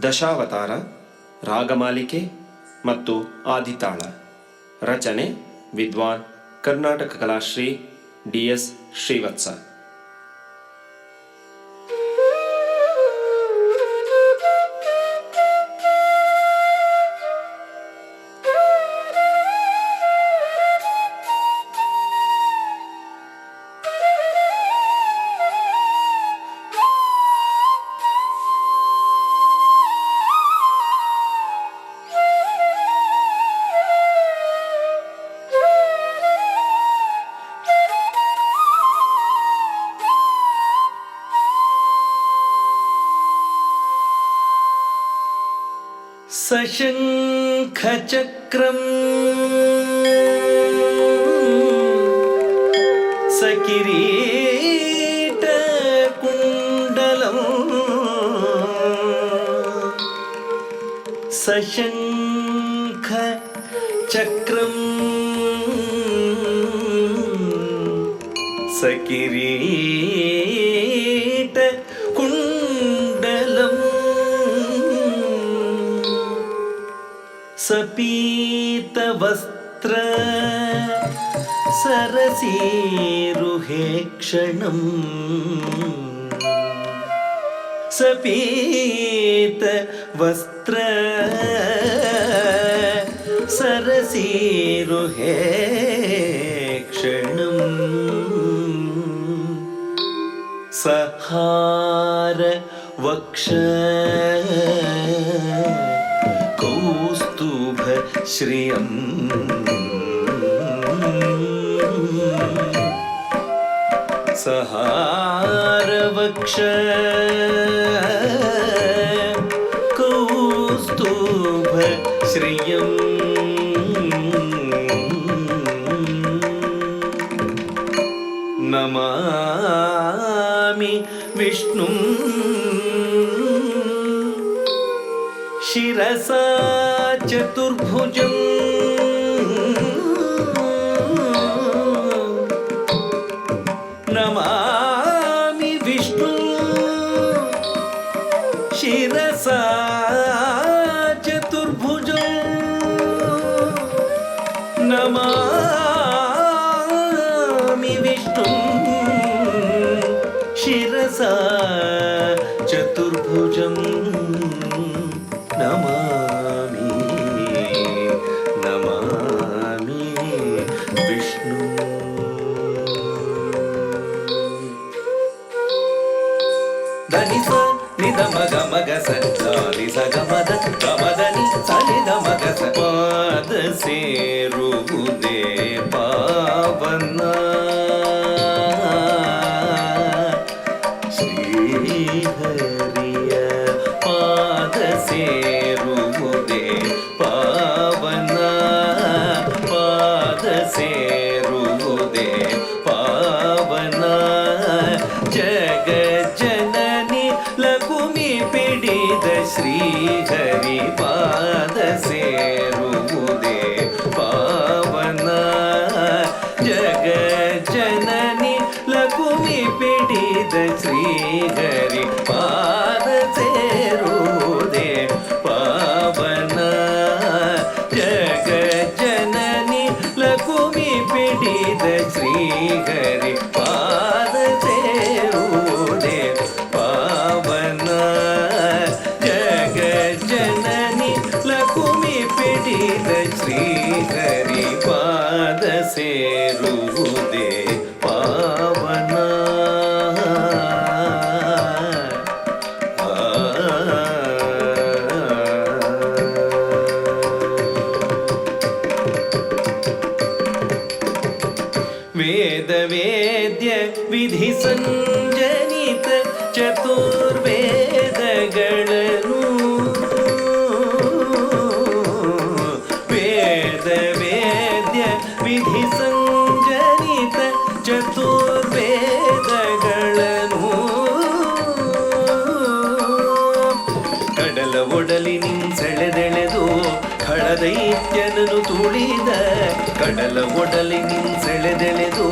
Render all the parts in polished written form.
ದಶಾವತಾರ, ರಾಗಮಾಲಿಕೆ ಮತ್ತು ಆದಿತಾಳ. ರಚನೆ ವಿದ್ವಾನ್ ಕರ್ನಾಟಕ ಕಲಾಶ್ರೀ DS ಶ್ರೀವತ್ಸ. सशङ्खचक्रं सकिरीटकुण्डलं सशङ्खचक्रं सकिरीटकुण्डलं सपीतवस्त्र सरसीरुहेक्षणम् सपीतवस्त्र सरसीरुहेक्षणम् सहार वक्ष कौस्तुभ श्रियं सहारवक्ष कौस्तुभ श्रियं नमामि विष्णुं शिरसा चतुर्भुजं नमामि विष्णु शिरसा चतुर्भुजं नमामि विष्णु शिरसा चतुर्भुजं नमामि विष्णु. ಧನಿ ಸ ನಿಧ ಮಗ ಮಗ ಸ ಧಾನಿ ಸ ಗಮದ ಗಮದನಿ ಸ ನಿಧ ಮಗ ಸ ಪಾದ ಸೇರುವುದೇ ಪಾವನ ಶ್ರೀಹರಿಯ ಪಾದ ಸೇರುವುದೇ ಪಾವನ ಪಾದ ಸೇರುವುದೇ ಪಾವನ ಜಗ ಜನನಿ ಲಕುಮಿ ಪಿಡಿದ ಶ್ರೀಹರಿ ಪಾದ ಸೇರುವುದೇ ಪಾವನ ಜಗ ಜನನಿ ಲಕುಮಿ ಪಿಡಿದ ಶ್ರೀಹರಿ ಪಾದ ಸೇರುವುದೇ ಪಾವನ ಜಗ ಜನನಿ ಲಕುಮಿ ಪಿಡಿದ ಶ್ರೀಹರಿ ಪಾದ ಸೇರುವುದೇ ಪಾವನ ಜಗ ಜನನಿ ಲಕುಮಿ ಪಿಡಿದ ಶ್ರೀಹರಿ ಪಾದ ಸೇರುವುದೇ ಪಾವನ. ವೇದ ವೇದ್ಯ ವಿಧಿ ಸಂಜನಿತ ಚತುರ್ವೇದಗಳನ್ನು ವೇದ ವೇದ್ಯ ವಿಧಿ ಸಂಜನಿತ ಚತುರ್ವೇದಗಳನ್ನು ಕಡಲ ಒಡಲಿ ನಿನ್ಸೆಳೆದೆಳೆದು ಖಳದೈತ್ಯನನು ತುಳಿದ ಕಡಲ ಒಡಲಿ ನಿನ್ಸೆಳೆದೆಳೆದು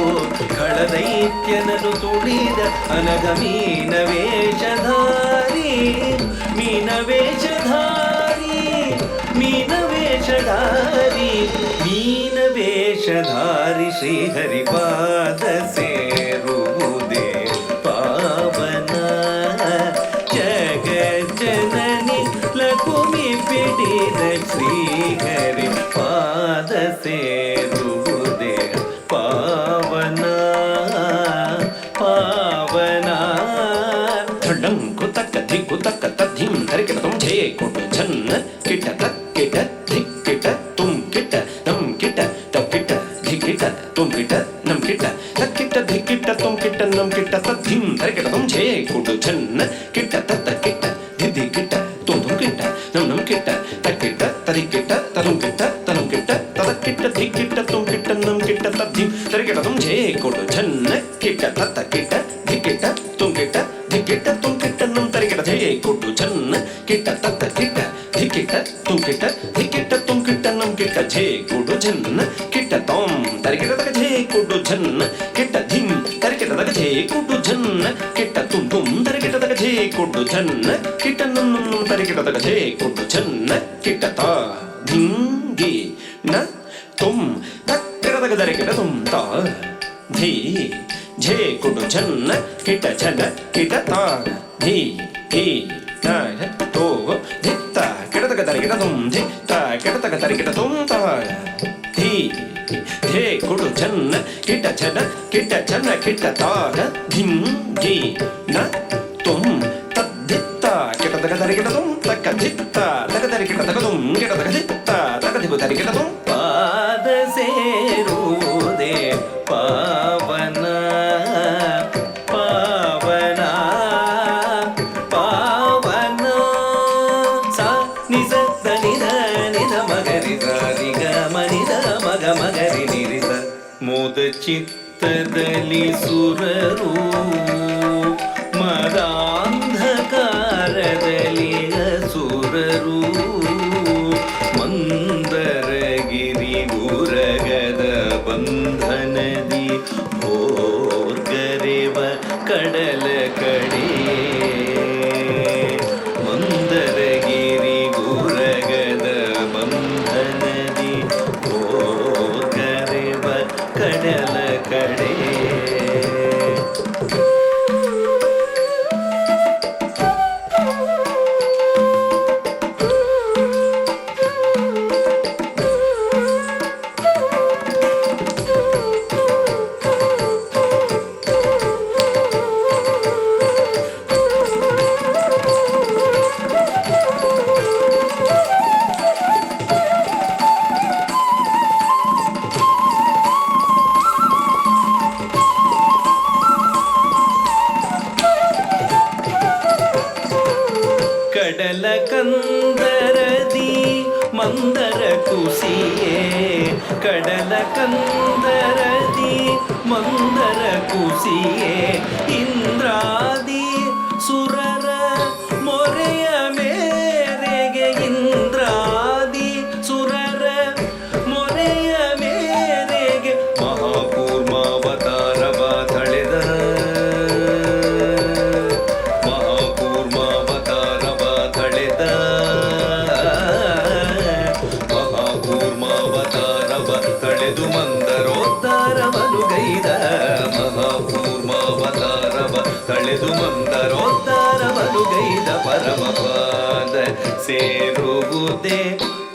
ಖಳದೈತ್ಯನನು ತುಳಿದ ಅನಗ ಮೀನ ವೇಷಧಾರಿ ಮೀನ ವೇಷಧಾರಿ ವೇಷಧಾರಿ ಮೀನವೇಷಧಾರಿ ಶ್ರೀಹರಿಪಾದ ಸೇರುವುದೇ ಪಾವನ ಜಗಜ್ಜನನಿ ಲಕುಮಿ ಪಿಡಿದ ಶ್ರೀಹರಿಪಾದ ಸೇರುವುದೇ ಪಾವನ ಪಾವನ ಧಡಂಕು ತಕ್ಕ ಧಿಕ್ಕು ತಕ್ಕ ತದ್ಧಿಂ ತರಿಕಿಟ ತುಂ ಝೇ ಕೊಟ್ಟು ಝನ್ನ ಕಿಟ ತಕ್ಕಿಟ ಧಿಕ್ಕಿಟ ತುಂ ಕಿಟ ನಂ ಕಿಟ ತಕ್ಕಿಟ ಧಿಕ್ಕಿಟ ತುಂ ಕಿಟ ನಂ ಕಿಟ ತಕ್ಕಿಟ ಧಿಕ್ಕಿಟ ತುಂ ಕಿಟ ನಂ ಕಿಟ ತದ್ಧಿಂ ತರಿಕಿಟ ತುಂ ಝೇ ಕೊಟ್ಟು ಝನ್ನ ಕಿಟ ತತ್ತ ಕಿಟ ಧಿದ್ದಿ ಕಿಟ ತುಂ ತುಂ ಕಿಟ ನಂ ನಂ ಕಿಟ ತಕ್ಕಿಟ ತರಿಕಿಟ ತದುಂ ಕಿಟ ತನುಂ ಕಿಟ ತದಕ್ಕಿಟ ಧಿಕ್ಕಿಟ ತುಂ ಕಿಟ ನಂ ಕಿಟ ತದ್ಧಿಂ ತರಿಕಿಟ ತುಂ ಝೇ ಕೊಟ್ಟು ಝನ್ನ ಕಿಟ ತತ್ತ ಕಿಟ ಧಿಕ್ಕಿಟ ತುಂ ಕಿಟ ಧಿಕ್ಕಿಟ ತುಂ ಕಿಟ ನಂ ತರಿಕಿಟ ಝೇ ಕೊಟ್ಟು ಝನ್ನ ಕಿಟ ತತ್ತ ಕಿಟ ಧಿಕ್ಕಿಟ ತುಂ ಕಿಟ ಧಿಕ್ಕಿಟ ತುಂ ಕಿಟ ನಂ ಕಿಟ ಝೇ ಕೊಡು ಝನ್ನ ಕಿಟ ತೊಂ ತರಿಕಿಟ ತಕ ಝೇ ಕೊಡು ಝನ್ನ ಕಿಟ ಧಿಂ ತರಿಕಿಟ ತಕ ಝೇ ಕೊಡು ಝನ್ನ ಕಿಟ ತುಂ ತುಂ ತರಿಕಿಟ ತಕ ಝೇ ಕೊಡು ಝನ್ನ ಕಿಟ ನಂ ನಂ ನಂ ತರಿಕಿಟ ತಕ ಝೇ ಕೊಡು ಝನ್ನ ಕಿಟ ತಾ ಧಿಂಗಿ ನ ತುಂ ತಕ್ಕಿಟ ತಕ ತರಿಕಿಟ ತುಂ ತಾ ಧೀ ಝೇ ಕೊಡು ಝನ್ನ ಕಿಟ ಝನ ಕಿಟ ತಾ ಧೀ ಧೀ ತ ತೋ ಧಿತ್ತ ಕಿಟತಕ ತರಿಕಿಟ ತುಂ ಧಿತ್ತ ಕಿಟತಕ ತರಿಕಿಟ ತುಂ ತಾ ಧೀ ಧೇ ಕೊಡು ಝನ್ನ ಕಿಟ ಝನ ಕಿಟ ತಾ ಧಿಂ ಗಿ ನ ತುಂ ತದ್ಧಿತ್ತ ಕಿಟತಕ ತರಿಕಿಟ ತುಂ ತಕ್ಕ ಧಿತ್ತ ತಕ ತರಿಕಿಟ ತಕ ತುಂ ಕಿಟತಕ ಧಿತ್ತ ತಕ ಧಿಬು ತರಿಕಿಟ ತುಂ ಪಾದ ಸೇರುವುದೇ ಪಾವನ ಪಾವನ ಪಾವನ ಸ ನಿಸ ನಿಧ ನಿಧ ಮಗರಿ ಸಾರಿ ಗ ಮನಿದ ಮಗ ಮಗರಿ ನಿರಿಸ ಮೋದ ಚಿತ್ತದಲ್ಲಿ ಸುರರು ಮದಾಂಧಕಾರದಲ್ಲಿ ಅಸುರರು ಮಂದರಗಿರಿ ಗುರಗದ ಬಂಧನದಿ ಭೋರ್ಗರೆವ ಕಡಲ ಕಡೆ ಮಂದರಗಿರಿ ಗುರಗದ ಬಂಧನದಿ ಭೋರ್ಗರೆವ ಕಡಲ ಕಡೆ ಕಡಲ ಕಂದರದಿ ಮಂದರ ಕುಸಿಯೇ ಕಡಲ ಕಂದರದಿ ಮಂದರ ಕುಸಿಯೇ ಇಂದ್ರಾದಿ ಸುರರ ಮೊರೆಯ ಮೇರೆಗೆ ಇಂದ್ರಾದಿ ಸುರರ ಮೊರೆಯ ಮೇರೆಗೆ ಮಹಾಕೂರ್ಮಾವತಾರವ ತಳೆದ ಮಹಾಕೂರ್ಮಾವತಾರವ ತಳೆದ ಮಹಾಕೂರ್ಮಾವತಾರವ ತಳೆದು ಮಂದರೋದ್ಧಾರವನು ಗೈದ ಮಹಾಕೂರ್ಮಾವತಾರವ ತಳೆದು ಮಂದರೋದ್ಧಾರವನು ಗೈದ ಪರಮಪಾದ ಸೇರುವುದೇ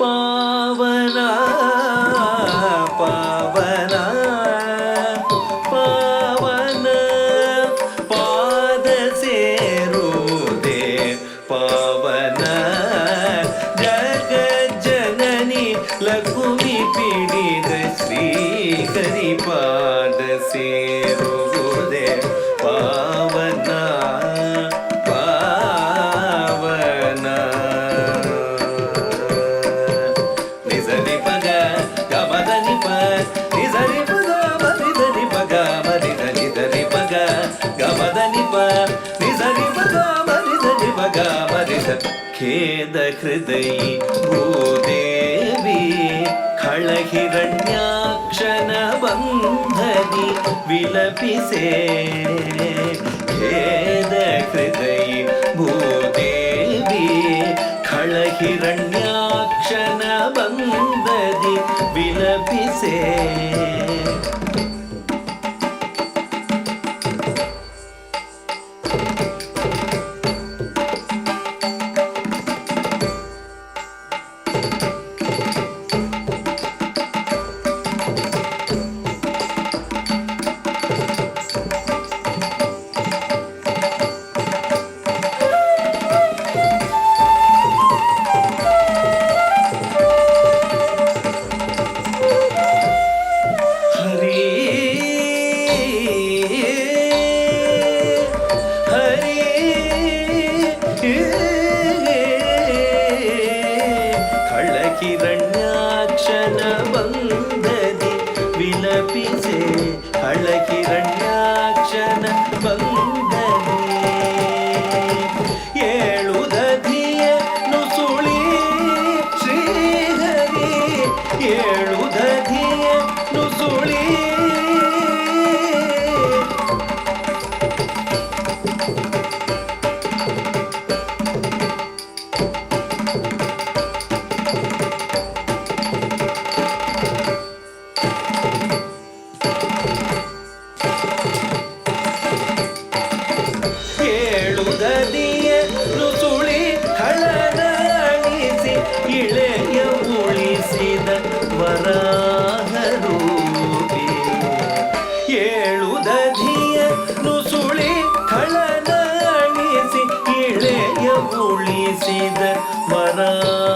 ಪಾವನ ಪಾವನ ಪಾವನ ಪಾದ ಸೇರುವುದೇ ಪಾವನ ಜಗಜ್ಜನನಿ ಲಕುಮಿ ಪಿಡಿದ ಶ್ರೀಹರಿಪಾದ ಸೇರುವುದೇ ಪಾವನ ಪಾವನ ನಿಸರಿ ಪಗ ಗಮದ ನಿಪ ನಿಸರಿ ಪಗ ಮರಿದನಿ ಪಗ ಮರಿದನಿ ಧನಿ ಪಗ ಗಮದ ನಿಪ ನಿಸರಿ ಪಗ ಮರಿದನಿ ಪಗ ಮರಿದ ಖೇದ ಹೃದಯ ಭೂದೇವಿ ಖಳಹಿರಣ್ಯಾಕ್ಷನ ಬಂಧನಿ ವಿಲಪಿಸೆ ಖೇದ ಹೃದಯ ಭೂದೇವಿ ಖಳಹಿರಣ್ಯಾಕ್ಷನ ಹಿರಣ್ಯಾಕ್ಷನ ಬಂದದಿ ವಿಲಪಿಸೆ ಹಿರಣ್ಯಾಕ್ಷನ ಬಂದದಿ ವಿಲಪಿಸೆ ಹಿರಣ್ಯಾಕ್ಷನ ಬಂದದಿ ಏಳುದಧಿಯ ನುಸುಳಿ ಶ್ರೀಹರಿ ಏಳುದಧಿಯ ನುಸುಳಿ ನುಸುಳಿ ಹಳನಳಿಸಿ ಇಳೆಯ ಉಳಿಸಿದ ವರಾಹರೂಪಿ ಏಳುದಧಿಯ ನುಸುಳಿ ಹಳನಳಿಸಿ ಇಳೆಯ ಉಳಿಸಿದ ವರಾಹರೂಪಿ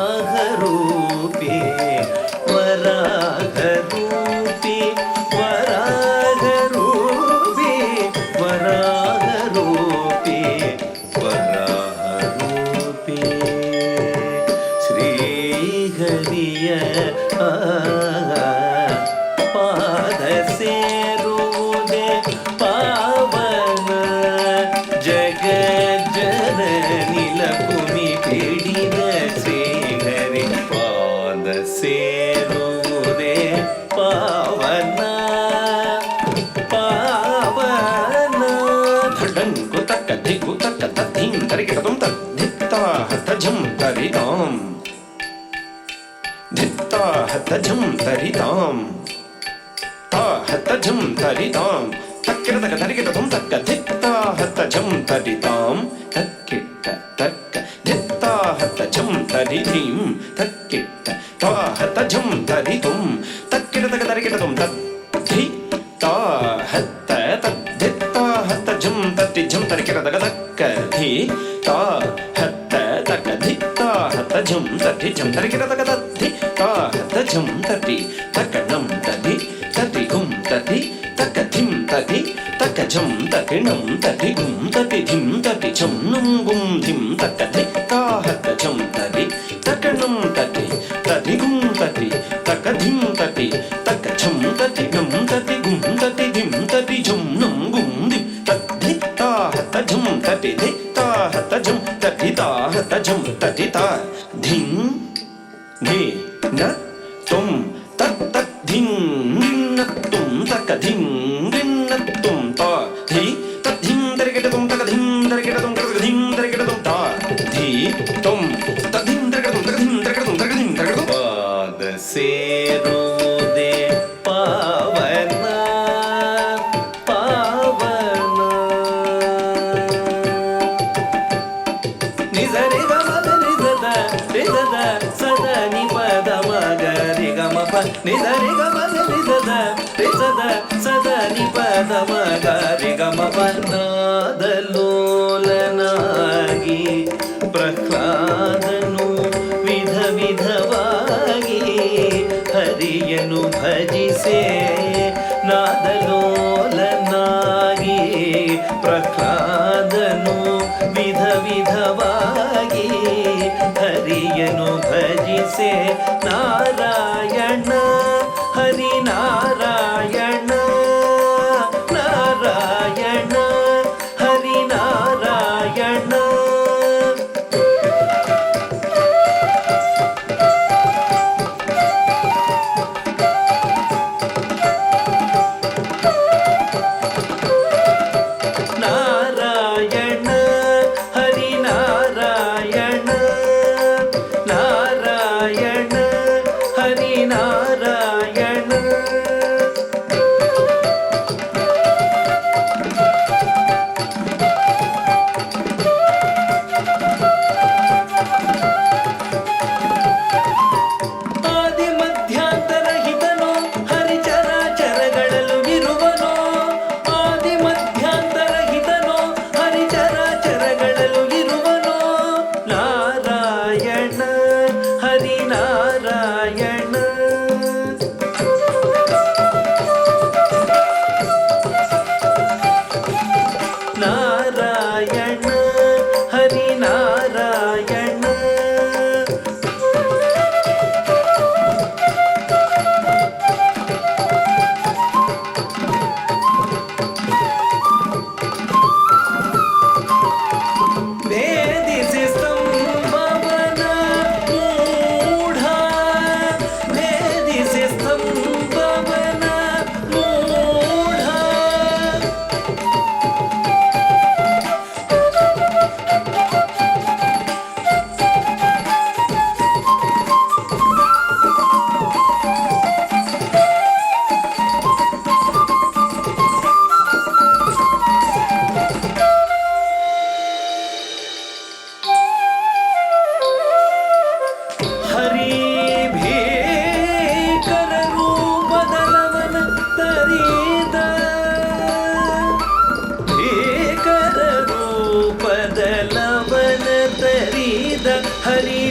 ವರಾಹರೂಪಿ ವರಾಹರೂಪಿ ವರಾಹರೂಪಿ ವರಾಹರೂಪಿ ಶ್ರೀಹರಿಯ ಪಾದ ಸೇರುವುದೇ ಪಾವನ ಜಗಜ್ಜನನಿಲ ಭೂಮಿ ಪಿಡಿದ ಶ್ರೀಹರಿ ಪಾದ ಸೇರುವುದೇ ಪಾವನ ಪಾವನ ಧಡಂಕು ತಕ್ಕ ಧಿಕ್ಕು ತಕ್ಕ ತದ್ಧಿಂ ತರಿಗಿಡತುಂ ತದ್ಧಿತ್ತಾ ಹತಜಂ ತರಿತಾಂ ಧಿತ್ತಾ ಹತಜಂ ತರಿತಾಂ ತಾ ಹತಜಂ ತರಿತಾಂ ತಕ್ಕಿಡತಕ ತರಿಗಿಡತುಂ ತಕ್ಕ ಧಿತ್ತಾ ಹತಜಂ ತರಿತಾಂ ತಕ್ಕಿಟ್ಟ ತಕ್ಕ ಧಿತ್ತಾ ಹತಜಂ ತರಿಧಿಂ ತಕ್ಕಿಟ್ಟ ತಾ ಹತಜಂ ತರಿತುಂ ತಕ್ಕಿಡತಕ ತರಿಗಿಡತುಂ ತದ್ಧಿ ತಾ ಹತ್ತ ತದ್ಧಿತ್ತಾ ಹತಜಂ ತತ್ತಿಜಂ ತರಿಗಿಡತಕ ತಕ್ಕ ಧಿ ತಾ ಹತ್ತ ತಕ ಧಿತ್ತಾ ಹತಜಂ ತತ್ತಿಜಂ ತರಿಗಿಡತಕ ತದ್ಧಿ ತಾ ಹತಜಂ ತತಿ ತಕಣಂ ತದಿ ತತಿಗುಂ ತತಿ ತಕಧಿಂ ತತಿ ತಕಜಂ ತಕಿಣಂ ತತಿಗುಂ ತತಿಧಿಂ ತತಿಜಂ ನುಂ ಗುಂ ಧಿಂ ತಕಧಿ ತಾ ಹತಜಂ ತದಿ ತಕಣಂ ತತಿ ತತಿಗುಂ ತತಿ ತಕಧಿಂ ತತಿ ತಕಜಂ ತತಿಗಂ ತತಿಗುಂ ತತಿಧಿಂ ತತಿಜಂ ನುಂ ಗುಂ ಧಿಂ ತದ್ಧಿ ತಾ ಹತಜಂ ತತಿಧಿ ತಾ ಹತಜಂ ತತಿ ತಾ ಹತಜಂ ತತಿ ತಾ ಧಿಂ ಧಿ ನ ತುಂ ತತ್ ತತ್ ಧಿಂ ನ ತುಂ ತಕಧಿಂ ನ ತುಂ ತಾ ಧಿ ತದ್ಧಿಂ ತರಿಗಿಡತುಂ ತಕಧಿಂ ತರಿಗಿಡತುಂ ತಕಧಿಂ ತರಿಗಿಡತುಂ ತಾ ಧಿ ತುಂ ತದ್ಧಿಂ ತರಿಗಿಡತುಂ ತಕಧಿಂ ತರಿಗಿಡತುಂ ತಕಧಿಂ ತರಿಗಿಡತುಂ ಪಾದ ಸೇರುವುದೇ ಪಾವನ ಪಾವನ ನಿಜರಿ ಗಮದ ನಿಜದ ನಿಜದ ಸದ ನಿಪದ ಮಗರಿ ಗಮಪ ನಿಜರಿ ಗಮದ ನಿಜದ ನಿಜದ ಸದ ನಿಪದ ಮಗರಿ ಗಮಪ ನಾದಲೋಲನಾಗಿ ಪ್ರಹ್ಲಾದನು ವಿಧ ವಿಧವಾಗಿ ಹರಿಯನು ಭಜಿಸೆ ನಾದಲೋಲನಾಗಿ ಪ್ರಹ್ಲಾದನು ವಿಧ ವಿಧವಾಗಿ ಹರಿಯನು ಭಜಿಸೆ ನಾರಾಯಣ ಹರಿನಾರಾಯಣ ನಾರಾಯಣ ಹರಿನಾರಾಯಣ ನಾರಾಯಣ ಹರಿನಾರಾಯಣ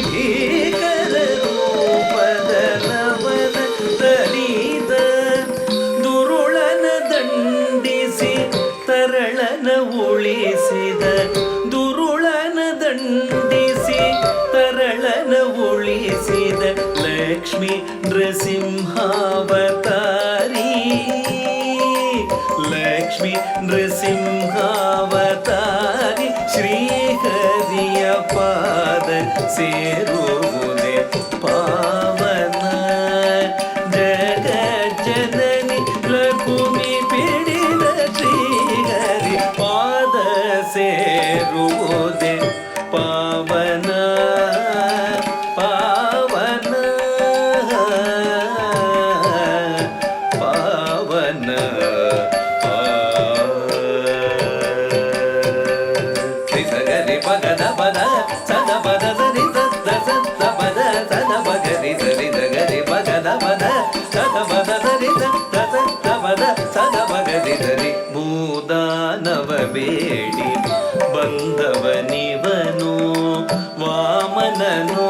ಭೀಕರ ರೂಪದ ಲವನ ತರಿದ ದುರುಳನ ದಂಡಿಸಿ ತರಳನ ಉಳಿಸಿದ ದುರುಳನ ದಂಡಿಸಿ ತರಳನ ಉಳಿಸಿದ ಲಕ್ಷ್ಮೀ ನೃಸಿಂಹಾವತಾರಿ ಲಕ್ಷ್ಮೀ ನೃಸಿಂಹಾವತಾರಿ ಶ್ರೀಹರಿಯ ಪಾದ ಸೇರುವುದೇ ಪಾವನ ಜಗಜ್ಜನನಿ ಲಕುಮಿ ಪಿಡಿದ ಶ್ರೀಹರಿ ಪಾದ ಸೇರುವುದೇ ಪಾವನ ಪಾವನ ಪಾವನ ಸಗರಿ ಪಗದ ಪದ ಸದ ಪದ ಸರಿ ಸದ ಸದ ಪದ ಸದ ಪಗರಿ ಸರಿ ಸಗರಿ ಪಗದ ಪದ ಸದ ಪದ ಸರಿ ಸದ ಸದ ಪದ ಸದ ಪಗರಿ ಸರಿ ಭೂದಾನವ ಬೇಡಿ ಬಂದವನಿವನು ವಾಮನನೋ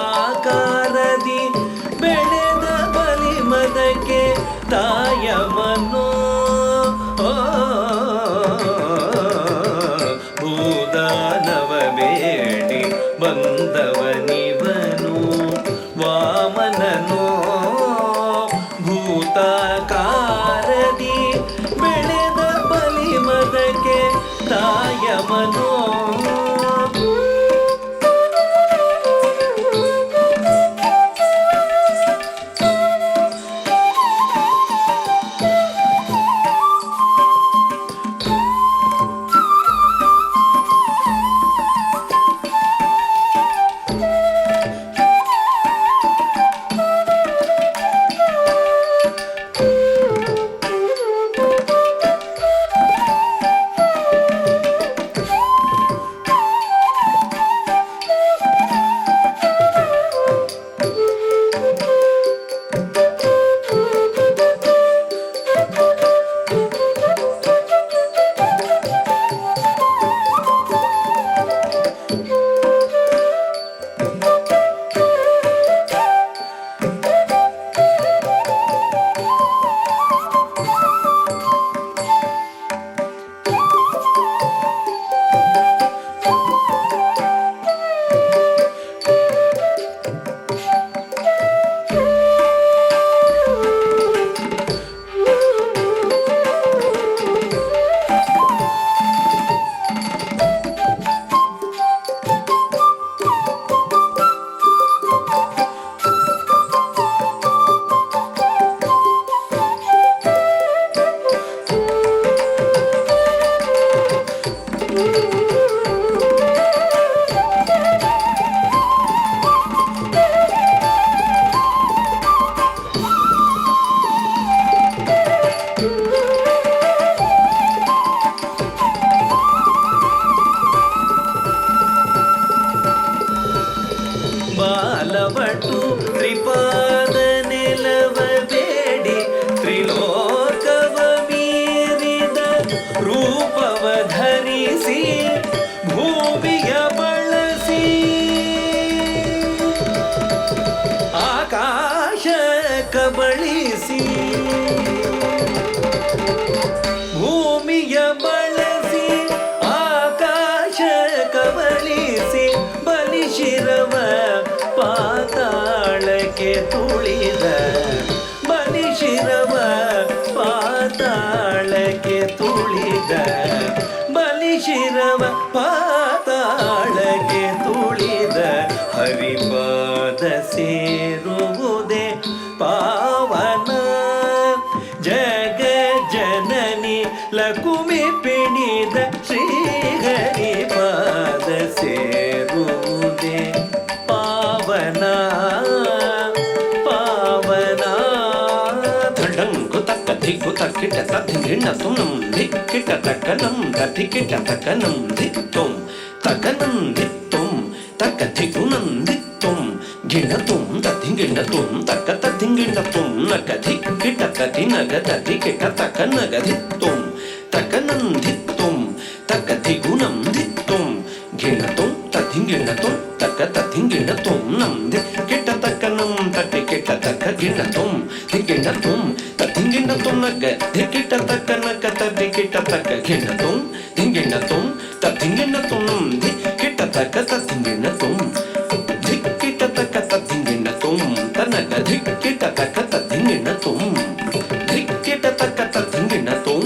ಭೂತಾಕಾರದಿ ಬೆಳೆದ ಬಲಿಮದಕ್ಕೆ ತಾಯಮನೋ ಭೂದಾನವ ಬೇಡಿ ಬಂದವನಿವನು ವಾಮನನೋ ಭೂತಾಕಾರದಿ ಬೆಳೆದ ಬಲಿಮದಕ್ಕೆ ತಾಯಮನೋ ಬಾಲವಟು ತ್ರಿಪಾದ ನೆಲವ ಬೇಡಿ ತ್ರಿಲೋಕವ ಮೀರಿದ ರೂಪವ ಧರಿಸಿ ಭೂಮಿಯ ಬಳಸಿ ಆಕಾಶ ಕಬಳಿಸಿ ಭೂಮಿಯ ಬಳಸಿ ಆಕಾಶ ಕಬಳಿಸಿ ಬಲಿಶಿರವ ಪಾತಾಳಕ್ಕೆ ತುಳಿದ ಬಲಿಶಿರವ ಪಾತಾಳಕ್ಕೆ ತುಳಿದ ಬಲಿಶಿರವ ಪಾತಾಳಕ್ಕೆ ತುಳಿದ ಹರಿಪಾದ ಸೇರುವುದೇ ಪಾವನ ಜಗ ಜನನಿ ಲಕುಮಿ ಪಿಣಿದ ಶ್ರೀಹರಿ ಪಾದ ಸೇರುವುದೇ ಪಾವನ ಪಾವನ ಧಡಂಕು ತಕ್ಕ ಧಿಕ್ಕು ತಕ್ಕಿಟ ತದ್ಧಿಂಗಿಣ್ಣ ತುಂ ಧಿಕ್ಕಿಟ ತಕ್ಕನಂ ತದ್ಧಿಕ್ಕಿಟ ತಕ್ಕನಂ ಧಿಕ್ತುಂ ತಕ್ಕನಂ ಧಿಕ್ತುಂ ತಕ್ಕ ಧಿಕ್ಕುನಂ ಧಿಕ್ತುಂ ಗಿಣತುಂ ತದ್ಧಿಂಗಿಣ್ಣ ತಕ್ಕ ತದ್ಧಿಂಗಿಣ್ಣ ತುಂ ನಕ ಧಿಕ್ಕಿಟ ತದಿ ನಗ ತದ್ಧಿಕ್ಕಿಟ ತಕ್ಕ ನಗ ಧಿಕ್ತುಂ ತಕ್ಕನಂ ಧಿಕ್ತುಂ ತಕ್ಕ ಧಿಗು ನಮ್ ಧಿತ್ತುಂ ಗಿಣತುಂ ತದ್ದಿಂಗಿಣತುಂ ತಕ್ಕ ತದ್ದಿಂಗಿಣತುಂ ನಮ್ ಧಿ ಕಿಟ್ಟ ತಕ್ಕ ನಮ್ ತಟ್ಟಿ ಕಿಟ್ಟ ತಕ್ಕ ಗಿಣತುಂ ಧಿಗಿಣತುಂ ತದ್ದಿಂಗಿಣತುಂ ನಗ್ಗ ಧಿಕಿಟ್ಟ ತಕ್ಕ ನಕ್ಕ ತದ್ದಿ ಕಿಟ್ಟ ತಕ್ಕ ಗಿಣತುಂ ಧಿಂಗಿಣತುಂ ತದ್ದಿಂಗಿಣತುಂ ನಮ್ ಧಿ ಕಿಟ್ಟ ತಕ್ಕ ತದ್ದಿಂಗಿಣತುಂ ಧಿಕ್ಕಿಟ್ಟ ತಕ್ಕ ತದ್ದಿಂಗಿಣತುಂ ತನಗ ಧಿಕ್ಕಿಟ್ಟ ತಕ್ಕ ತದ್ದಿಂಗಿಣತುಂ ಧಿಕ್ಕಿಟ್ಟ ತಕ್ಕ ತದ್ದಿಂಗಿಣತುಂ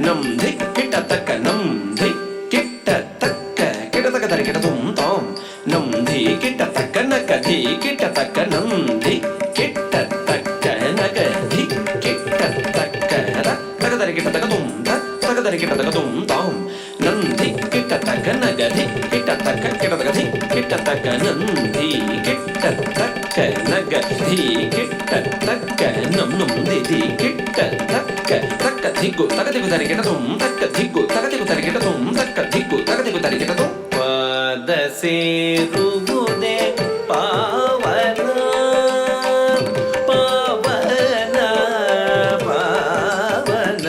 ನಮ್ ಧಿಕ್ಕಿಟ್ಟ ತಕ್ಕ ನಮ್ ಧಿಕ್ಕಿಟ್ಟ ತಕ್ಕ ಕಿಟ ತಕ್ಕ ತರಿ ಕಿಟ ತುಂ ತಾಂ ನಮ್ ಧಿ ಕಿಟ್ಟ ತಕ್ಕ ನಕ ಧಿ ಕಿಟ್ಟ ತಕ್ಕ ನಮ್ ಧಿ ಕಿಟ್ಟ ತಕ್ಕ ನಗ ಧಿ ಕಿಟ್ಟ ತಕ್ಕ ತಕ್ಕ ತರಿ ಕಿಟ ತಕ್ಕ ತುಂ ತಕ್ಕ ತರಿ ಕಿಟ ತಕ್ಕ ತುಂ ತಾಂ ನಮ್ ಧಿ ಕಿಟ್ಟ ತಕ್ಕ ನಗ ಧಿ ಕಿಟ್ಟ ತಕ್ಕ ಕಿಟ ತಕ್ಕ ಧಿ ಕಿಟ್ಟ ತಕ್ಕ ನಮ್ ಧಿ ಕಿಟ್ಟ ತಕ್ಕ ನಗ ಧಿ ಕಿಟ್ಟ ತಕ್ಕ ನಮ್ ನಮ್ ಧಿ ಧಿ ಕಿಟ್ಟ ತಕ್ಕ ತಕ್ಕ ಧಿಗ್ಗು ತಕ ದಿಗು ತರಿ ಕಿಟ ತುಂ ತಕ್ಕ ಧಿಗ್ಗು ತಕ ದಿಗು ತರಿ ಕಿಟ ತುಂ ತಕ್ಕ ಧಿಗ್ಗು ತಕ ದಿಗು ತರಿ ಕಿಟ ತುಂ ಪಾದ ಸೇರುವುದೇ ಪಾವನ ಪಾವನ ಪಾವನ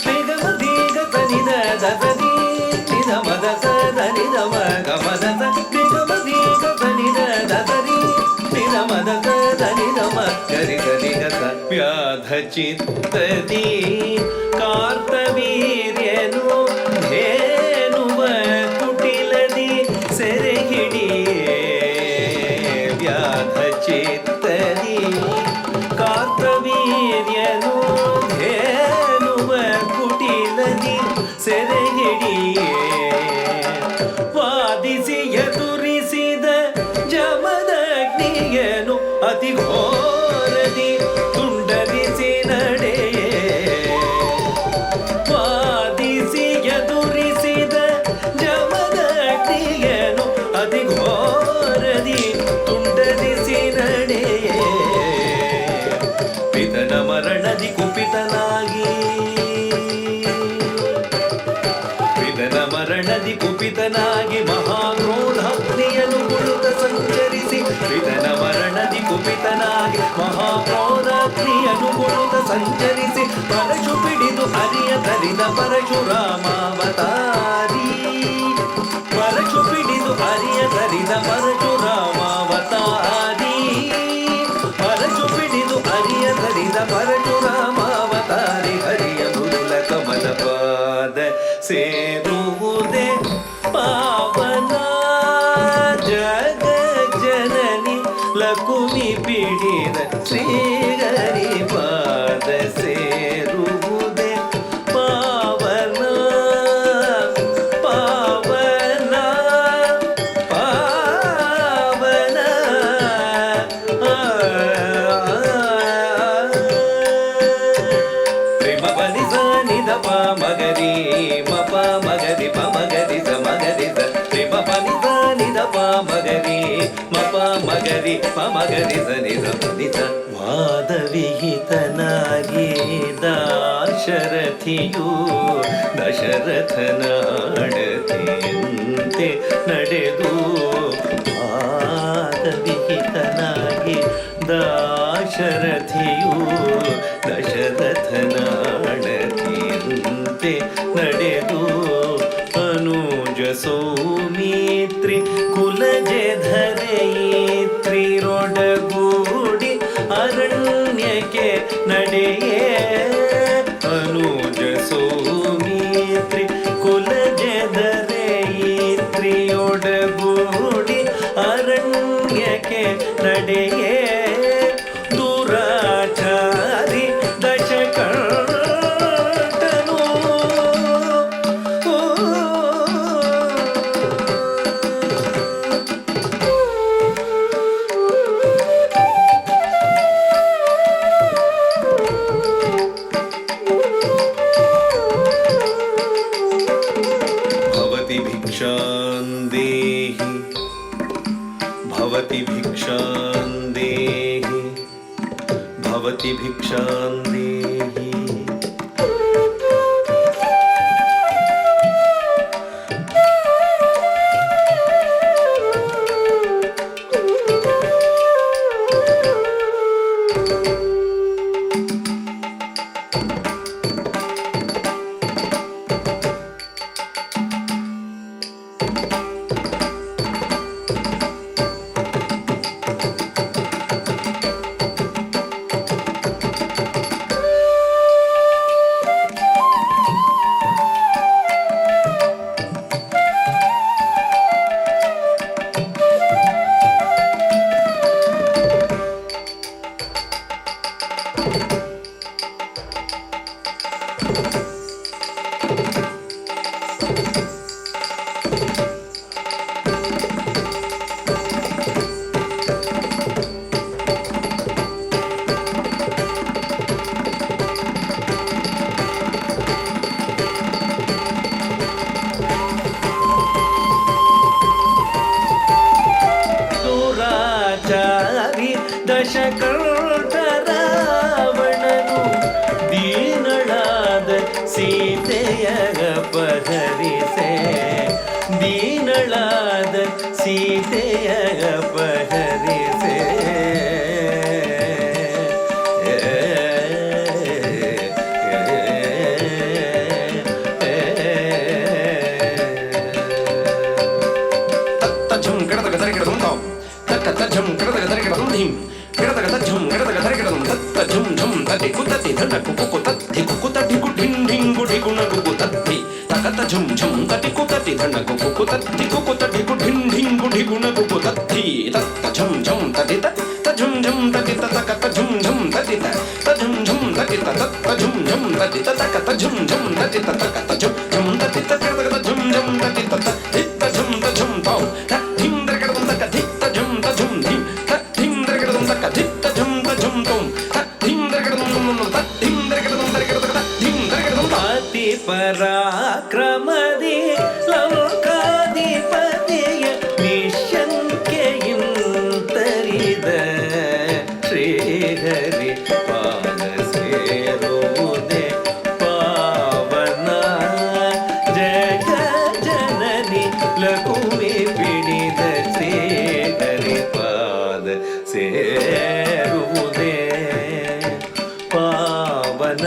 ಬೇಗಮ ದೀಗ ತನಿದ ದಸದಿ ನಿಧ ಮದ ಸದ ನಿಧ ಮಗ ಮದ ಬೇಗಮ ದೀಗ ತನಿದ ದಸದಿ ನಿಧ ಮದ ಸದ ನಿಧ ಮಗರಿ ಗರಿ ಗಸ ವ್ಯಾಧ ಚಿತ್ತದಿ ಕಾರ್ತವೀರ್ಯನು ಧೇನುವ ಕುಟಿಲದಿ ಸೆರೆ ಹಿಡಿಯೇ ವ್ಯಾಧ ಚಿತ್ತದಿ ಕಾರ್ತವೀರ್ಯನು ಧೇನುವ ಕುಟಿಲದಿ ಸೆರೆ ಹಿಡಿಯೇ ವಾದಿಸಿ ಎದುರಿಸಿದ ಜಮದಗ್ನಿಯನು ಅತಿ ಘೋರದಿ ತುಂಡರಿಸಿ ನಡೆಯೇ ವಾದಿಸಿ ಎದುರಿಸಿದ ಜಮದಗ್ನಿಯನು ಅತಿ ಘೋರದಿ ತುಂಡರಿಸಿ ನಡೆಯೇ ಪಿತನ ಮರಣದಿ ಕುಪಿತನಾಗಿ ಪಿತನ ಮರಣದಿ ಕುಪಿತನಾಗಿ ಮಹಾಕ್ರೋಧಾಗ್ನಿಯನು ಕುಳಿತ ಸಂಚರಿಸಿ ಪಿತನ ಮರಣದಿ ಕುಪಿತನಾಗಿ ಮಹಾಕ್ರೋಧಾಗ್ನಿಯನು ಕುಳಿತ ಸಂಚರಿಸಿ ಪರಶು ಪಿಡಿದು ಹರಿಯ ತರಿದ ಪರಶುರಾಮಾವತಾರಿ ಪರಶು ಪಿಡಿದು ಹರಿಯ ತರಿದ ಪರಶುರಾಮಾವತಾರಿ ಪರಶು ಪಿಡಿದು ಹರಿಯ ತರಿದ ಪರಶುರಾಮಾವತಾರಿ ಹರಿಯ ಮುರುಳ ಕಮಲ ಪಾದ ಸೇರುವುದೇ ಪಾವನ ಜಗ ಜನನಿ ಲಕುಮಿ ಪಿಡಿದ ಶ್ರೀಹರಿ ಪಾದ ಸೇರುವುದೇ ಪಾವನ ಪಾವನ ಪಾವನ ಪ್ರೇಮ ಬಲಿ ನಿಧ ಪ ಮಗರಿ ಮಪ ಮಗರಿ ಪ ಮಗರಿ ಸ ಮಗರಿ ಸ ಪ್ರೇಮ ಬಲಿ ನಿಧ ಪ ಮಗರಿ ಮಪ ಮಗರಿ ಪ ಮಗರಿ ಸ ನಿಧ ನಿಧ ವಾದ ವಿಹಿತನಾಗಿ ದಾಶರಥಿಯು ದಶರಥನಾಡತಿಯಂತೆ ನಡೆದು ವಾದ ವಿಹಿತನಾಗಿ ದಾಶರಥಿಯು ದಶರಥನಾಡತಿಯಂತೆ ನಡೆದು ಅನುಜ ಸೌಮಿತ್ರಿ ಕುಲಜಧರೆಯಿತ್ರಿರೊಡಗೂಡಿ ಅರಣ್ಯಕ್ಕೆ ನಡೆಯೇ ಅನುಜ ಸೌಮಿತ್ರಿ ಕುಲಜಧರೆಯಿತ್ರಿಯೊಡಗೂಡಿ ಅರಣ್ಯಕ್ಕೆ ನಡೆಯೇ ದುರಾಚಾರಿ ದಶಕಂಠನು ಭವತಿ ಭಿಕ್ಷಾಂ ದೇಹಿ ಭವತಿ ಭಿಕ್ಷಾಂ ದೇಹಿ ಭವತಿ ಭಿಕ್ಷಾಂ ದೇಹಿ ಅಪಹರಿಸೆ ದೀನಳಾದ ಸೀತೆಯ ಅಪಹರಿಸೆ ಝುಂ ಝುಂ ತಟಿ ಕುತತಿ ಧಣ ಕುಕು ಕುತತಿ ಕುಕು ತಟಿ ಕು ಢಿಂ ಢಿಂ ಗುಢಿ ಗುಣ ಕುಕು ತತ್ತಿ ತತ್ತ ಝುಂ ಝುಂ ತಟಿ ತ ಝುಂ ಝುಂ ತಟಿ ತಕ ತ ಝುಂ ಝುಂ ತಟಿ ತ ಝುಂ ಝುಂ ತಟಿ ತತ್ತ ಝುಂ ಝುಂ ತಟಿ ತಕ ತ ಝುಂ ಝುಂ ತಟಿ ತಕ ತ ಝುಂ ಝುಂ ತಟಿ ತಕ ಝುಂ ಝುಂ ತಟಿ ತತ್ತ ಧಿತ್ತ ಝುಂ ತ ಝುಂ ತೌ ತ ಧಿಂ ದರಕಡ ತಕ ಧಿತ್ತ ಝುಂ ತ ಝುಂ ಧಿಂ ತ ಧಿಂ ದರಕಡ ತಕ ಧಿತ್ತ ಝುಂ ತ ಝುಂ ತೌ ತ ಧಿಂ ದರಕಡ ತ ಧಿಂ ದರಕಡ ದರಕಡ ತಕ ಧಿಂ ದರಕಡ ಅತಿ ಪರಾಕ್ರಮದಿ ಲೋಕಾಧಿಪತಿಯ ನಿಶಂಕೆಯಿಂತರಿದ ಶ್ರೀಹರಿ ಪಾದ ಸೇರುವುದೇ ಪಾವನ ಜಗ ಜನನಿ ಲಕುಮಿ ಪಿಡಿದ ಶ್ರೀಹರಿ ಪಾದ ಸೇರುವುದೇ ಪಾವನ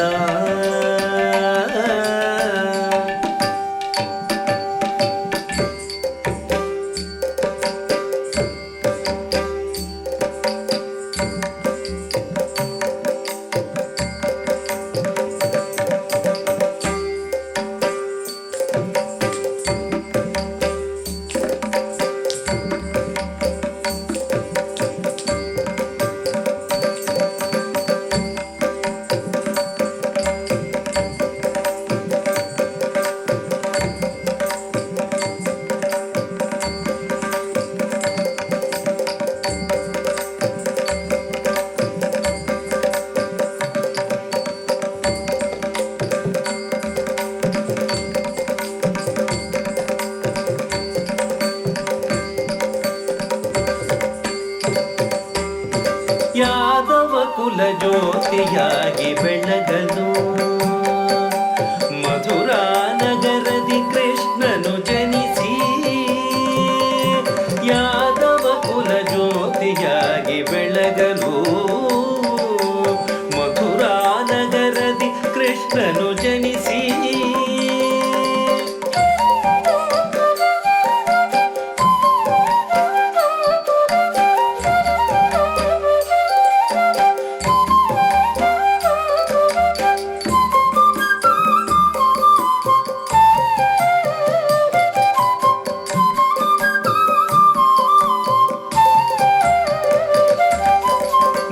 ಯಾದವ ಕುಲ ಜ್ಯೋತಿಯಾಗಿ ಬೆಳಗಲು ಮಧುರಾ ನಗರದಿ ಕೃಷ್ಣನು ಜನಿಸಿ ಯಾದವ ಕುಲ ಜ್ಯೋತಿಯಾಗಿ ಬೆಳಗಲು ಮಧುರಾ ನಗರದಿ ಕೃಷ್ಣನು ಜನಿಸಿ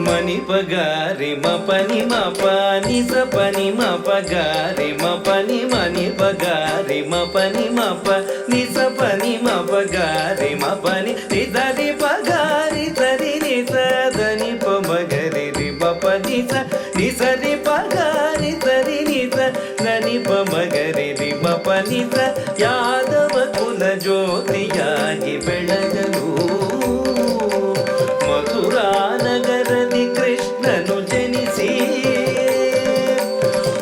ಮನಿ ಪಗಾರಿ ಮಪನಿ ಮಪನಿ ಸಪನಿ ಮಪಗಾರಿ ಮಪನಿ ಮನಿ ಪಗಾರಿ ಮಪನಿ ಮಪ ನಿಸಪನಿ ಮಪಗಾರಿ ಮಪನಿ ನಿಸರಿ ಪಗಾರಿ ಸರಿ ನಿಸದನಿ ಪಮಗರಿ ರಿ ಮಪನಿ ಸ ನಿಸರಿ ಪಗಾರಿ ಸರಿ ನಿಸ ನನಿ ಪಮಗರಿ ರಿ ಮಪನಿ ಸ ಯಾದವ ಕುಲ ಜ್ಯೋತಿಯಾಗಿ ಬೆಳಗಲು ಮಧುರಾ ನಗರದಿ ಕೃಷ್ಣನು ಜನಿಸಿ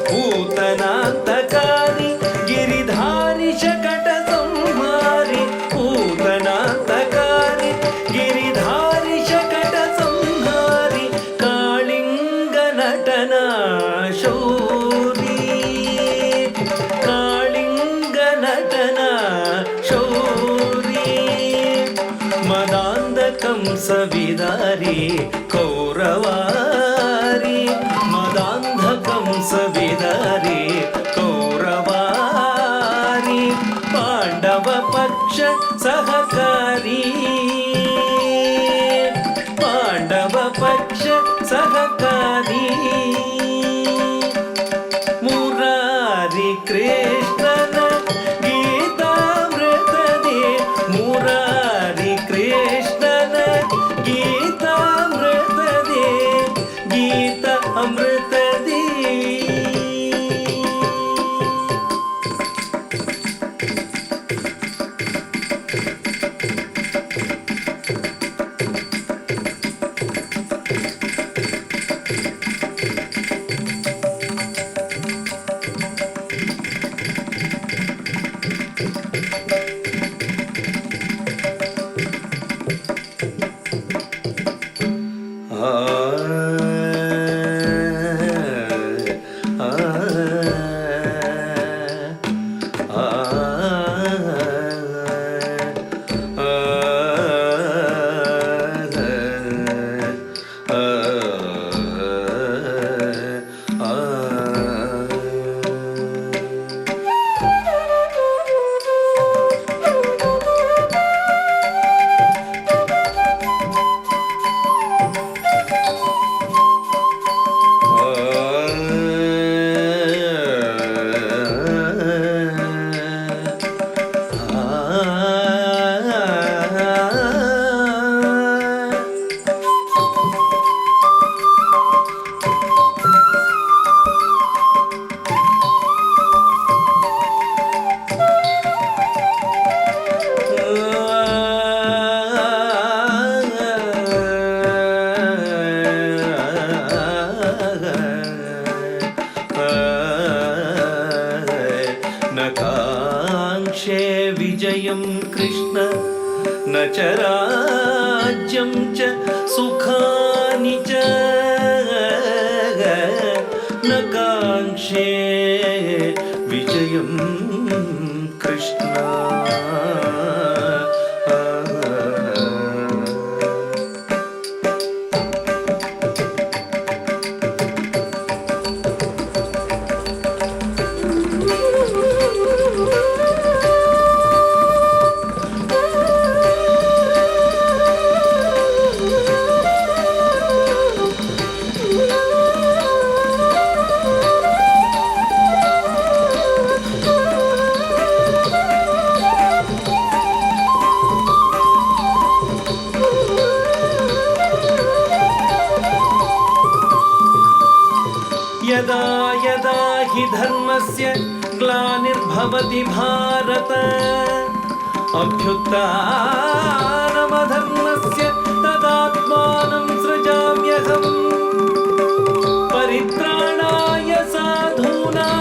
ಪೂತನಾಂತಕಾರಿ ಗಿರಿಧಾರಿ ಶಕಟ ಸಂಹಾರಿ ಪೂತನಾಂತಕಾರಿ ಗಿರಿಧಾರಿ ಶಕಟ ಸಂಹಾರಿ ಕಾಳಿಂಗ ನಟನ ಶೌರಿ ಕಾಳಿಂಗ ನಟನ ಶೌರಿ ಮದಾಂಧ ಕಂಸವಿದಾರಿ ಕೌರವಾರಿ ಮದಾಂಧ ಕಂಸವಿದಾರಿ ಕೌರವಾರಿ ಪಾಂಡವ ಪಕ್ಷ ಸಹಕಾರಿ ಪಾಂಡವ ಪಕ್ಷ ಸಹಕಾರಿ ಮುರಾರಿ ಕೃಷ್ಣನ ಗೀತಾಮೃತದಿ ಮುರಾರಿ ಕೃಷ್ಣನ ಗೀತಾಮೃತದಿ ಗೀತ ಅಮೃತದಿ विषयं कृष्ण न च राज्यं च सुखानि च न काङ्क्षे विजयं कृष्ण. यदा यदा हि धर्मस्य ग्लानिर्भवति भारत अभ्युत्थानमधर्मस्य तदात्मानं सृजाम्यहम्. परित्राणाय साधूनां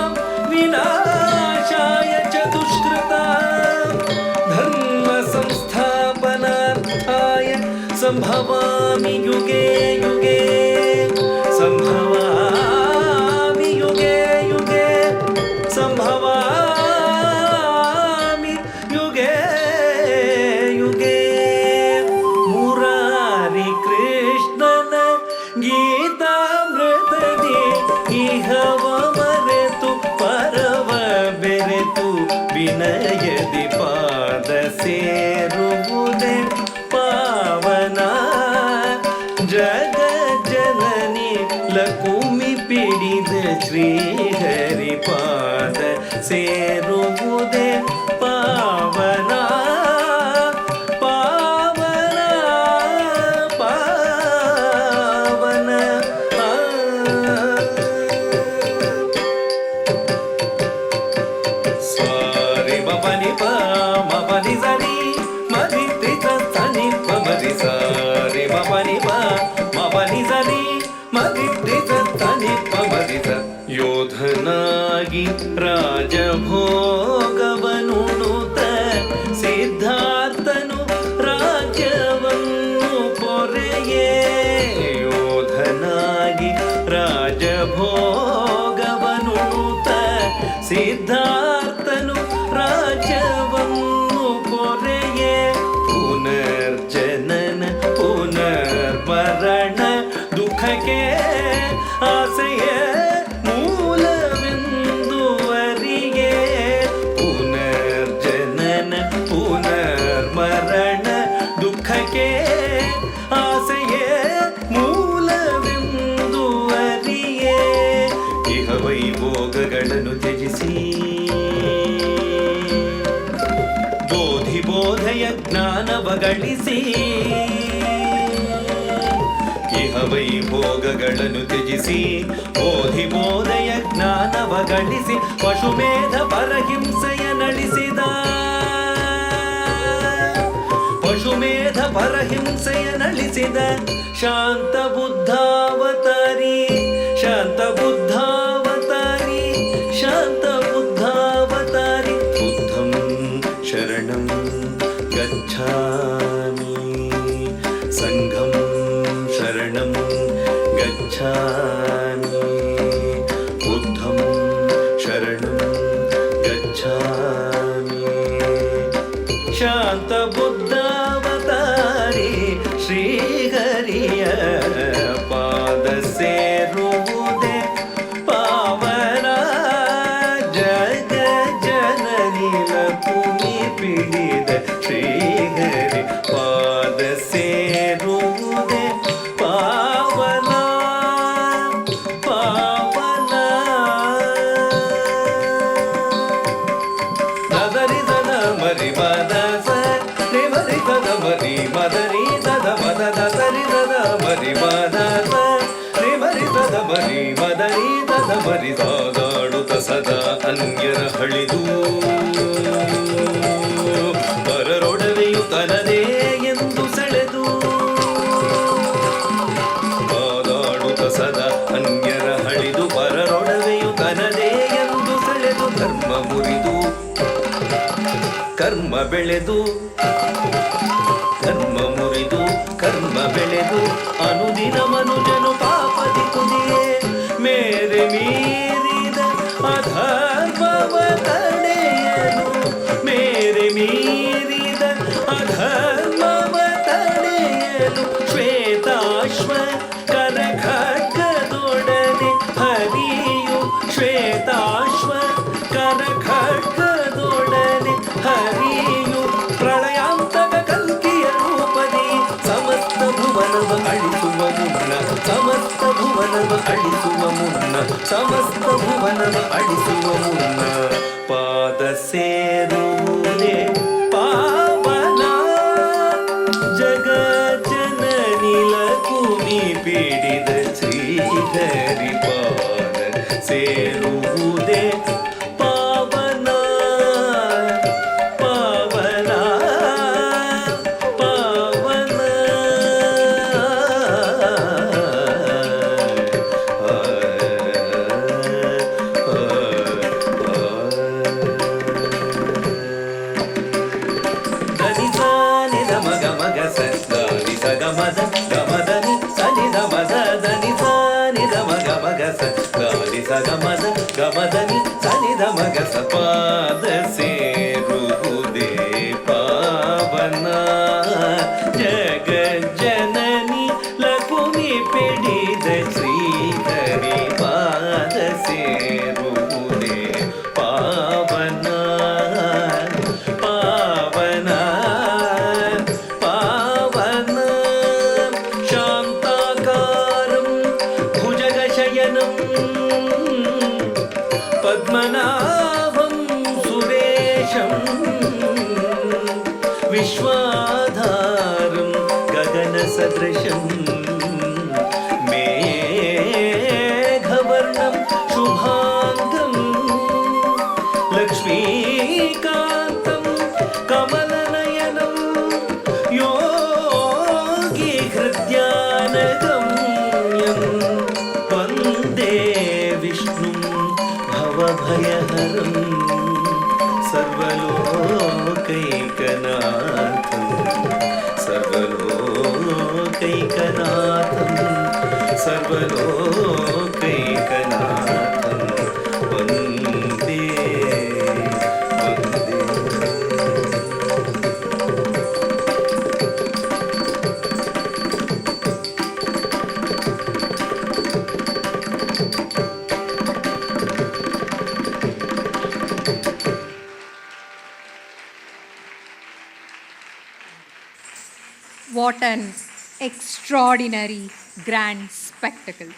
विनाशाय च दुष्कृतां धर्म संस्थापनार्थाय संभवामि युगे युगे. संभवामि युगे युगे. संभवामि युगे युगे. मुरारी कृष्णन गीतामृतದಿ ಇಹವ ಮರೆತು ಪರವ ಬೆರೆತು ವಿನಯದಿ ಪಾದ ಸೇರುವುದೇ ಪಾವನ. ಜಗ ಜನನಿ ಲಕುಮಿ ಪಿಡಿದ ಶ್ರೀಹರಿ ಪಾದ ಸೇರುವುದೇ ಪಾವನ ಪಾವನ ಪಾವನ. ಸಾರಿ ಮಪನಿ ಪ ಮಪನಿ ಸರಿ ಮರಿ ತ್ರಿತ ಸನಿ ಮರಿ ಸಾರಿ ಮಪನಿ ಪ ಮಪನಿ ಸರಿ ಮರಿ ತ್ರಿತ ಸನಿ ಮರಿ ಸ. ಯೋಧನಾಗಿ ರಾಜಭೋಗವನುಣುತ ಸಿದ್ಧಾರ್ಥನು ರಾಜ್ಯವನ್ನು ಪೊರೆಯೇ. ಯೋಧನಾಗಿ ರಾಜಭೋಗವನುಣುತ ಸಿದ್ಧಾರ್ಥನು ರಾಜ್ಯವನ್ನು ಪೊರೆಯೇ. ಪುನರ್ಜನನ ಪುನರ್ಮರಣ ದುಃಖಕ್ಕೆ ಆಸೆಯ ಮೂಲವೆಂದುವರಿಗೆ. ಪುನರ್ಜನನ ಪುನರ್ಮರಣ ದುಃಖಕ್ಕೆ ಆಸೆಯೇ ಮೂಲವೆಂದುವರಿಗೆ. ಇಹ ವೈಭೋಗಗಳನ್ನು ತ್ಯಜಿಸಿ ಬೋಧಿ ಬೋಧಯ ಜ್ಞಾನವ ಗಳಿಸಿ. ಇಹ ವೈಭೋಗಗಳನ್ನು ತ್ಯಜಿಸಿ ಬೋಧಿ ಬೋಧಯ ಜ್ಞಾನವ ಗಳಿಸಿ. ಪಶುಮೇಧ ಪರಹಿಂಸೆಯ ನಳಿಸಿದ ಪಶುಮೇಧ ಪರಹಿಂಸೆಯ ನಳಿಸಿದ ಶಾಂತ ಬುದ್ಧಾವತಾರಿ ಶಾಂತ ಬುದ್ಧಾವತಾರಿ ಶಾಂತ ಬುದ್ಧಾವತಾರಿ. ಬುದ್ಧಂ ಶರಣಂ ಗಚ್ಛಾಮಿ ಸಂಘಂ ಶರಣಂ ಗಚ್ಛಾಮಿ. ಬುದ್ಧಂ ಶರಣಂ ಗಚ್ಛಾಮಿ. ಶಾಂತ ಬುದ್ಧಾವತಾರಿ ಶ್ರೀಹರಿಯ ಪಾದ ಸೇರುವುದೇ ಪಾವನ. ಜಗ ಜನನಿ ಲಕುಮಿ ಪಿಡಿದ ಶ್ರೀಹರಿ ಪಾದ ಸೇರುವುದೇ ಪಾವನ ಪಾವನ. ನದರಿ ದದ ಮರಿ ಮದ ಸರಿ ಮರಿ ದದ ಮರಿ ಮದರಿ ದದ ಮದ ದರಿ ದದ ಮರಿ ಮದ ಸರಿ ಮರಿ ದದ ಮರಿ ಮದರಿ ದದ ಮರಿ. ಸಾದಾಡುತ್ತ ಸದಾ ಅನ್ಯರ ಹಳಿದು ಪರರೊಡವೆಯು ತನದೇ ಎಂದು ಸೆಳೆದು. ಸಾದಾಡುತ್ತ ಸದಾ ಅನ್ಯರ ಹಳಿದು ಪರರೊಡವೆಯು ತನದೇ ಎಂದು ಸೆಳೆದು. ಧರ್ಮ ಮುರಿದು ಕರ್ಮ ಧರ್ಮ ಬೆಳೆದು ಧರ್ಮ ಮುರಿದು ಕರ್ಮ ಬೆಳೆದು ಅನುದಿನ ಮನುಜನು ಪಾಪದಿ ಕುದಿಯೇ ಮೇರೆ ಮೀರಿದ ಅಧರ್ಮವ ತಡೆಯಲು ಮೇರೆ ಮೀರಿದ ಅಧರ್ಮವ ತಡೆಯಲು ಶ್ವೇತಾಶ್ವ ಕರಖಡ್ಗದೊಡನೆ ಹರಿಯು ಶ್ವೇತಾಶ್ವ ಕರಖಡ್ಗದೊಡನೆ ಹರಿಯು ಪ್ರಳಯಾಂತಕ ಕಲ್ಕಿಯ ರೂಪದಿ ಸಮಸ್ತ ಭುವನವ ಅಳಿಸುವ ಮುನ್ನ ಸಮಸ್ತ ಭುವನವ ಅಳಿಸುವ ಮುನ್ನ ಸಮಸ್ತ ಭುವನವ ಅಳಿಸುವ ಮುನ್ನ ಪಾದ ಸೇರುವುದೇ ಪಾವನ ಜಗ ಜನನಿಲ ಕುಮಿ ಪೀಡಿದ ಶ್ರೀಹರಿ ಪಾದ ಸೇರುವುದೇ ಪಾವನ ಪಾವನ ಪಾವನ ಧನಿ ಸಾನಿ ದ ಮಗ ಮಗ ಸ ದಾನಿ ಸ ಗ ಮದ ಗ ಮದನಿ ಸನಿ ದ ಮದ ಧನಿ ಸಾನಿ ದ ಮಗ ಮಗ ಸ ದಾನಿ ಸ ಗ ಮದ ಗ ಮದನಿ ಸನಿ ದ ಮಗ ಸ ಪಾದ ಸೇರುವುದೇ ಪಾವನ ಜಗ ಜನನಿ ಲಕುಮಿ ಪಿಡಿದ ಶ್ರೀಹರಿ ಪಾದ ಸೇರುವುದೇ ಪಾವನ ಪಾವನ ಪಾವನ ಶಾಂತಾಕಾರಂ ಭುಜಗಶಯನಂ ಪದ್ಮನಾಭಂ ಸುರೇಶಂ ವಿಶ್ವಾಧಾರಂ ಗಗನ ಸದೃಶಂ ಮೇಘವರ್ಣಂ ಶುಭಾಂಗಂ ಲಕ್ಷ್ಮೀಕಾಂತಂ ಕಮಲನಯನಂ Yogi ಹೃದ್ಯಾನಗಮ್ಯಂ Vande ವಿಷ್ಣುಂ ಭವಭಯಹರಂ ಸರ್ವಲೋಕೈಕನಾಥಂ ಸರ್ವಲೋಕೈಕನಾಥಂ ಸರ್ವಲೋಕೈಕನಾಥಂ Vande Vande What an extraordinary grand spectacle.